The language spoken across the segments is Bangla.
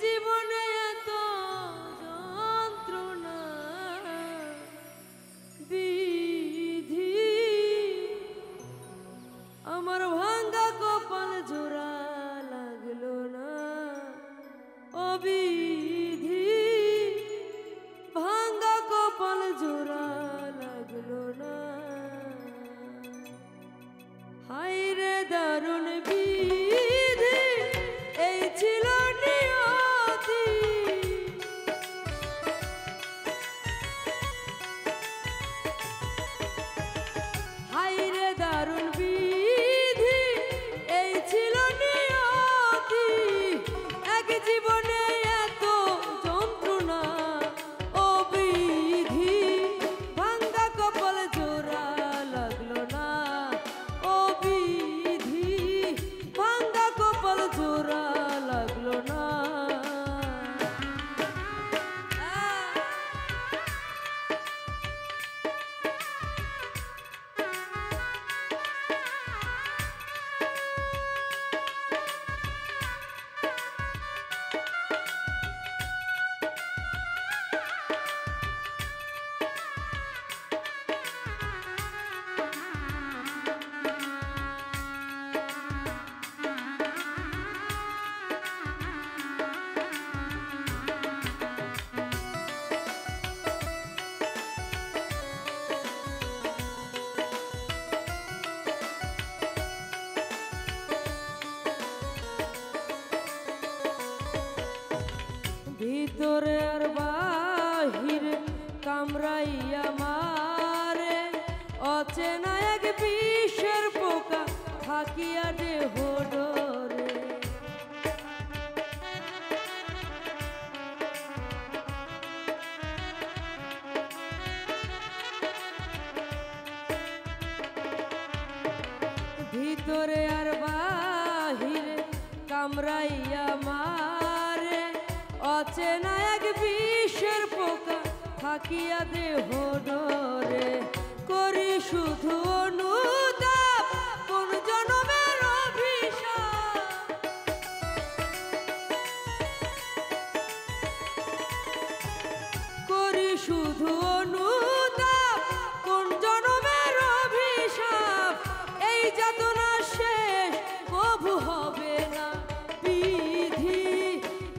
জীবনে এত যন্ত্রণা বিধি আমার ভাঙ্গা কপাল জোড়া লাগলো না ও বিধি ভাঙ্গা কপাল জোড়া লাগলো না হায় রে দারুণ বিধি এই ছিল নিয়তি হায় রে দারুণ বিধি এই ছিল নিয়তি এক জীবনে এত যন্ত্রণা ও বিধি ভাঙ্গা কপাল জোড়া লাগলো না ও বিধি ভাঙ্গা কপাল জোড়া লাগলো না ভিতরে আর বাহিরে কামড়াইয়া মারে অচেনা এক বিষের পোকা থাকিয়া দেহ ডরে ভিতরে আর বাহিরে কামড়াইয়া মারে অচেনা এক বিষের পোকা থাকিয়া দেহ ডরে করি শুধু অনুতাপ কোন জনমের অভিশাপ করি শুধু অনুতাপ কোন জনমের অভিশাপ এই যাতনা শেষ কবু হবে না বিধি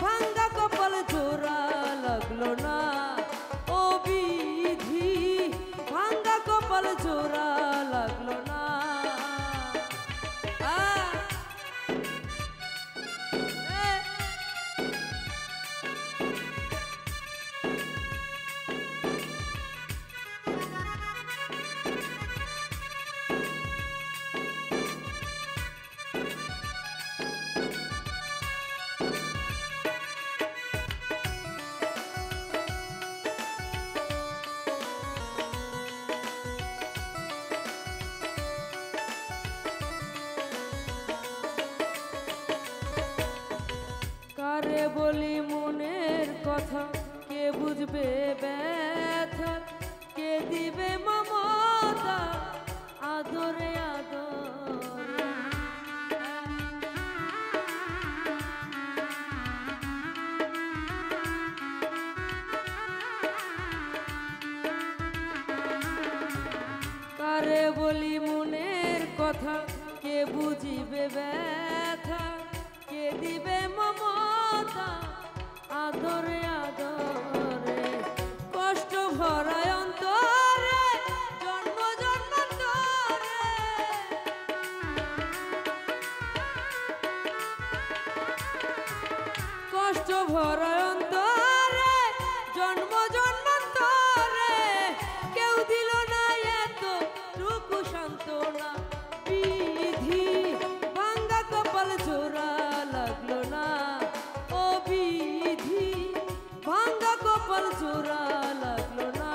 ভাঙ্গা কপাল জোড়া লাগলো না ও বিধি ভাঙ্গা কপাল জোড়া লাগলো না কারে বলি মনের কথা কে বুঝবে ব্যথা কে দিবে মমতা আদরে আদরে কারে বলি মনের কথা কে বুঝিবে ব্যথা কে দিবে মমতা আদরে আদরে কষ্ট ভরায় অন্তরে জন্ম জন্মান্তরে কষ্ট ভরায় অন্তরে জন্ম জন্মান্তরে কেউ দিল না এত টুকু সান্ত্বনা বিধি ভাঙ্গা কপাল জোড়া লাগলো না ও বিধি ভাঙ্গা কপাল জোড়া লাগলো না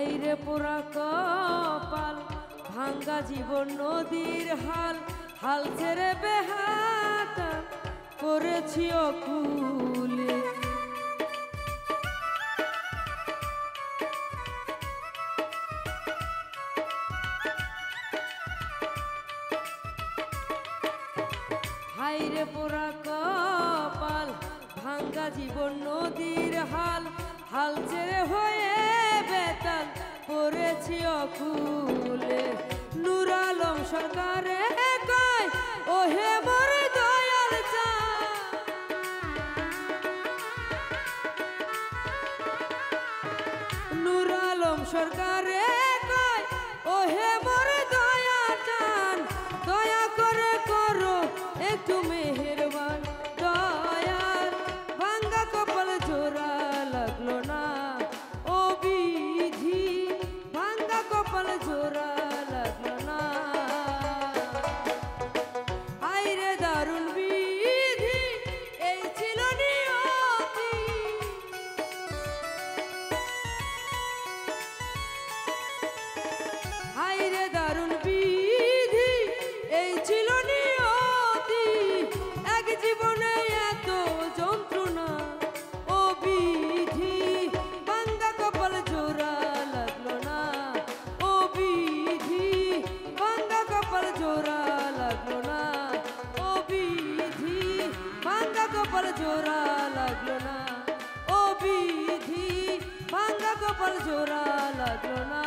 হাইরে পোড়া কপাল ভাঙ্গা জীবন নদীর হাল, হাল ছেড়ে বেহাতা করেছি অকুলে। হাইরে পোড়া কপাল ভাঙ্গা জীবন নদীর হাল, হাল ছেড়ে হয়ে বেতাল পড়েছি অকুলে। নূর আলম সরকারে কয় ওহে মোর দয়াল চাঁদ, নূর আলম সরকারে কয় ওহে মোর দয়াল চাঁদ, দয়া করে করো একটু মেহেরবান দয়াল। ভাঙ্গা কপাল জোড়া লাগলো না ও বিধি, ভাঙ্গা কপাল জোড়া লাগলো না। হায়রে দারুণ বিধি এই ছিল নিয়তি, হায়রে দারুণ বিধি এই ছিল নিয়তি। এক জীবনে এত যন্ত্রণা ও বিধি, ভাঙ্গা কপাল জোড়া লাগলো না ও বিধি, ভাঙ্গা কপাল জোড়া লাগলো না ও বিধি, ভাঙ্গা কপাল জোড়া লাগলো না ও বিধি, ভাঙ্গা কপাল জোড়া লাগলো না।